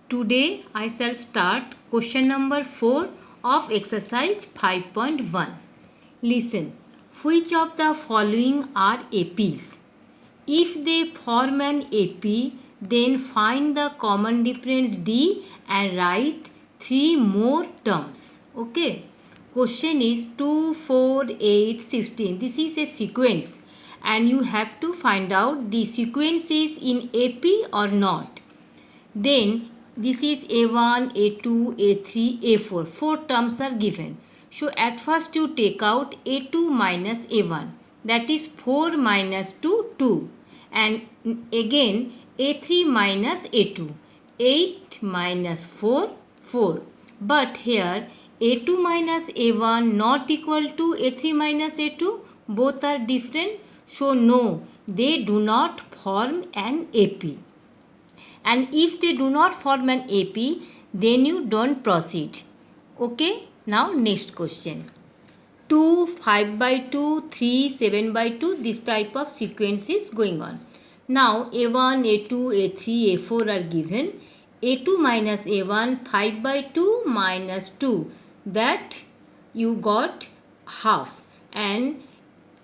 Today I shall start question number 4 of exercise 5.1. Listen, which of the following are APs? If they form an AP, then find the common difference D and write 3 more terms. Okay. Question is 2, 4, 8, 16. This is a sequence and you have to find out the sequence is in AP or not. Then this is A1, A2, A3, A4. 4 terms are given. So at first you take out A2 minus A1. That is 4 minus 2, 2. And again A3 minus A2. 8 minus 4, 4. But here A2 minus A1 not equal to A3 minus A2. Both are different. So no, they do not form an AP. And if they do not form an AP, then you don't proceed. Okay, now next question. 2, 5 by 2, 3, 7 by 2, this type of sequence is going on. Now A1, A2, A3, A4 are given. A2 minus A1, 5 by 2 minus 2, that you got half. And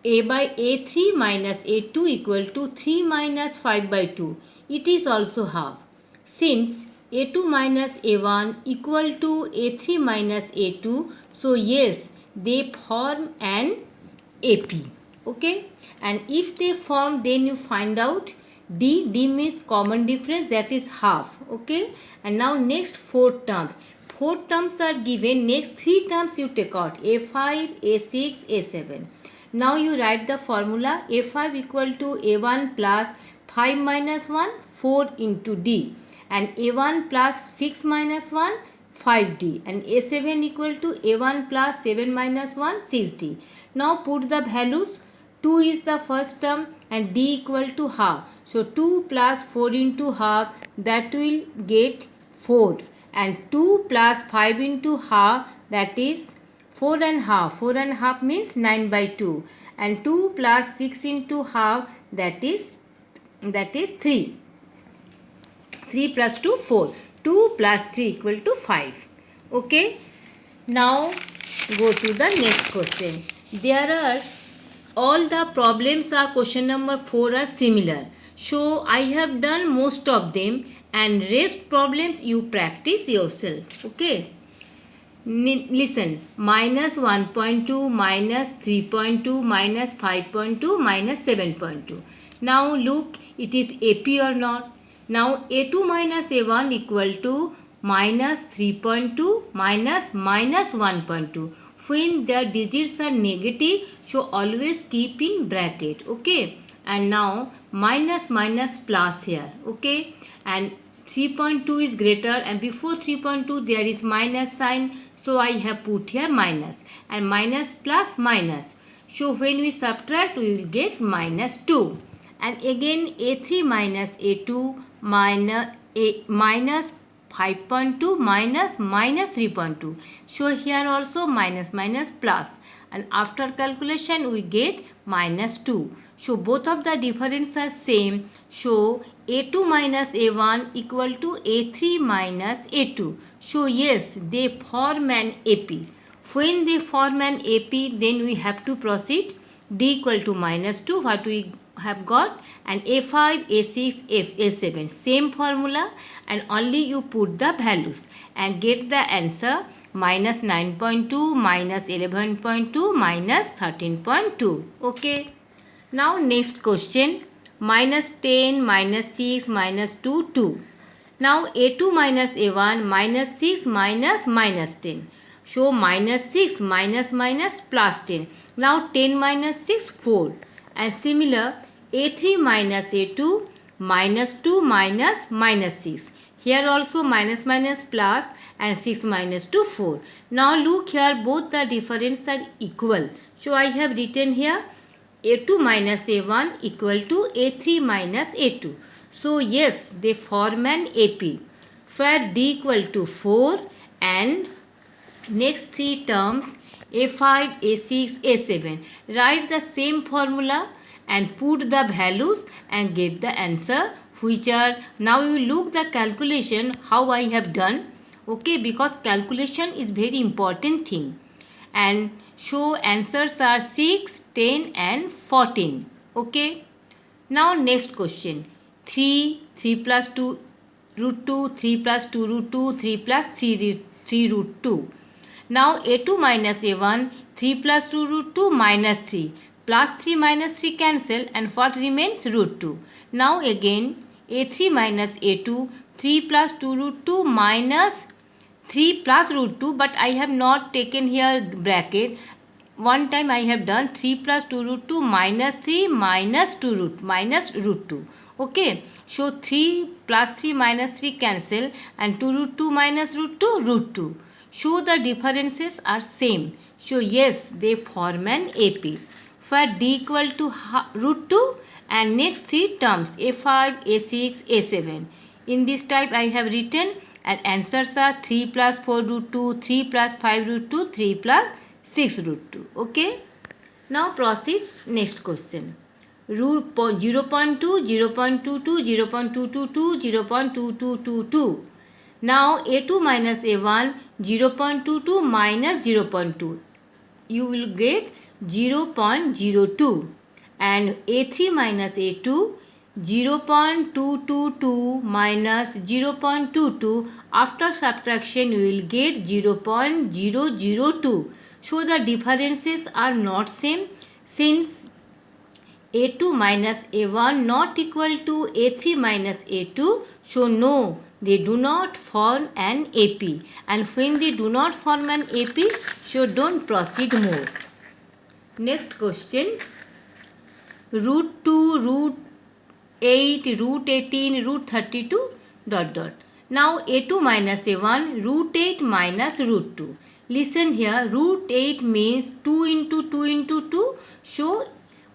A by A3 minus A2 equal to 3 minus 5 by 2. It is also half. Since A2 minus A1 equal to A3 minus A2, so yes, they form an AP. Okay, and if they form, then you find out D. D means common difference, that is half. Okay, and now next 4 terms. 4 terms are given. Next 3 terms you take out A5, A6, A7. Now you write the formula. A5 equal to A1 plus 5 minus 1, 4 into D. And A1 plus 6 minus 1, 5D. And A7 equal to A1 plus 7 minus 1, 6D. Now put the values. 2 is the first term and D equal to half. So 2 plus 4 into half, that will get 4. And 2 plus 5 into half, that is 4 and half. 4 and half means 9 by 2. And 2 plus 6 into half, that is 3. 3 plus 2, 4. 2 plus 3 equal to 5. Okay. Now go to the next question. There are all the problems are question number 4 are similar. So I have done most of them and rest problems you practice yourself. Okay. Listen, minus 1.2, minus 3.2, minus 5.2, minus 7.2. Now look, it is AP or not? Now A2 minus A1 equal to minus 3.2 minus 1.2. When the digits are negative, so always keep in bracket. Okay. And now minus plus here. Okay. And 3.2 is greater and before 3.2 there is minus sign. So I have put here minus and minus plus minus. So when we subtract we will get minus 2. And again A3 minus A2 minus 5.2 minus 3.2. So here also minus plus. And after calculation we get minus 2. So both of the difference are same. So A2 minus A1 equal to A3 minus A2. So yes, they form an AP. When they form an AP, then we have to proceed. D equal to minus 2, what we have got, and A5, A6, A7. Same formula and only you put the values and get the answer minus 9.2, minus 11.2, minus 13.2. Okay. Now next question, minus 10, minus 6, minus 2, 2. Now A2 minus A1 minus 6 minus 10. So minus 6 minus plus 10. Now 10 minus 6, 4. And similar A3 minus A2 minus 2 minus 6. Here also minus plus and 6 minus 2, 4. Now look here, both the difference are equal. So I have written here A2 minus A1 equal to A3 minus A2. So yes, they form an AP where D equal to 4 and next 3 terms A5, A6, A7. Write the same formula and put the values and get the answer which are, now you look the calculation how I have done, okay, because calculation is very important thing. And show answers are 6, 10 and 14, okay. Now next question, 3 plus 2 root 2, 3 plus 2 root 2, 3 plus 3 root 2. Now a2 minus a1, 3 plus 2 root 2 minus 3, plus 3 minus 3 cancel, and what remains? Root 2. Now again a3 minus a2, 3 plus 2 root 2 minus 3 plus root 2, but I have not taken here bracket. One time I have done 3 plus 2 root 2 minus 3 minus 2 root minus root 2. Okay. So 3 plus 3 minus 3 cancel, and 2 root 2 minus root 2 root 2. So the differences are same. So yes, they form an AP. For D equal to root 2 and next 3 terms A5, A6, A7. In this type I have written, and answers are 3 plus 4 root 2, 3 plus 5 root 2, 3 plus 6 root 2. Okay. Now proceed next question. Root 0.2, 0.22, 0.222, 0.2222. Now a2 minus a1, 0.22 minus 0.2. You will get 0.02. And a3 minus a2, 0.222 minus 0.22. After subtraction you will get 0.002. So the differences are not same, since a2 minus a1 not equal to a3 minus a2. So no, they do not form an AP. And when they do not form an AP, so don't proceed more. Next question. Root 2, root 8, root 18, root 32, dot dot. Now a2 minus a1, root 8 minus root 2. Listen here, root 8 means 2 into 2 into 2. So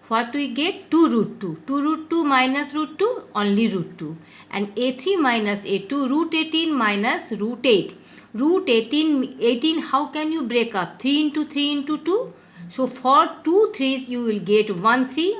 what we get? 2 root 2. 2 root 2 minus root 2, only root 2. And a3 minus a2, root 18 minus root 8. Root 18, how can you break up? 3 into 3 into 2. So for 2 3's you will get 1 3.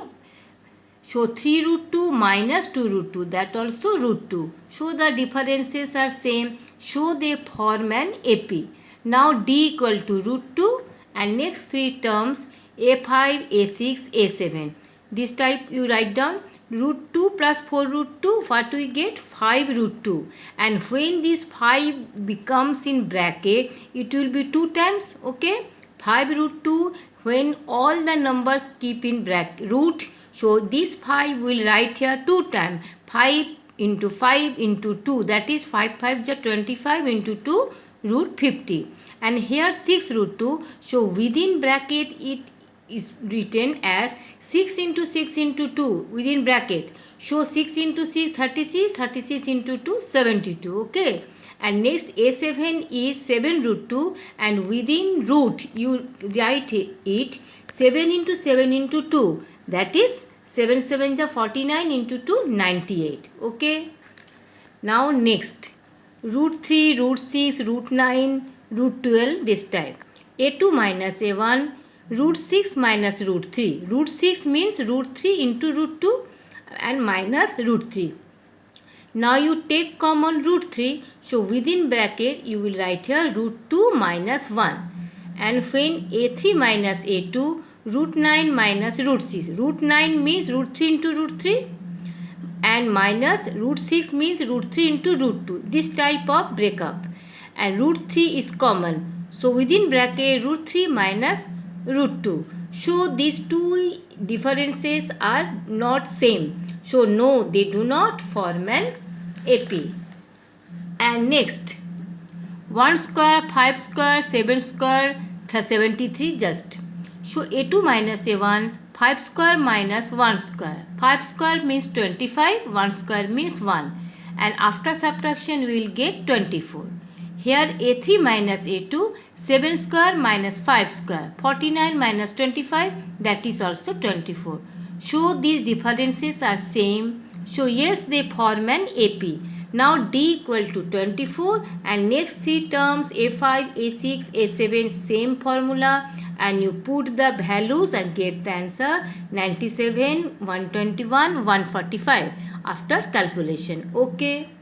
So 3 root 2 minus 2 root 2, that also root 2. So the differences are same. So they form an AP. Now D equal to root 2 and next 3 terms A5, A6, A7. This type you write down. Root 2 plus 4 root 2, what we get? 5 root 2. And when this 5 becomes in bracket, it will be 2 times, okay? 5 root 2, when all the numbers keep in bracket root, so this 5 will write here 2 times. 5 into 5 into 2, that is 5 5 is 25 into 2, root 50. And here 6 root 2, so within bracket it is written as 6 into 6 into 2 within bracket. So 6 into 6, 36, 36 into 2, 72, okay. And next A7 is 7 root 2, and within root you write it 7 into 7 into 2, that is 7 7 is 49 into 2, 98, okay. Now next, root 3, root 6, root 9, root 12, this type. A2 minus A1, root 6 minus root 3. Root 6 means root 3 into root 2 and minus root 3. Now you take common root 3. So within bracket you will write here root 2 minus 1. And when A3 minus A2, root 9 minus root 6. Root 9 means root 3 into root 3. And minus root 6 means root 3 into root 2. This type of breakup. And root 3 is common. So within bracket root 3 minus root 2. So these two differences are not same. So no, they do not form an AP. And next, 1 square, 5 square, 7 square, 73 just. So A2 minus A1, 5 square minus 1 square. 5 square means 25, 1 square means 1. And after subtraction we will get 24. Here A3 minus A2, 7 square minus 5 square, 49 minus 25, that is also 24. So these differences are same. So yes, they form an AP. Now D equal to 24 and next 3 terms A5, A6, A7, same formula, and you put the values and get the answer 97, 121, 145. after calculation. Okay.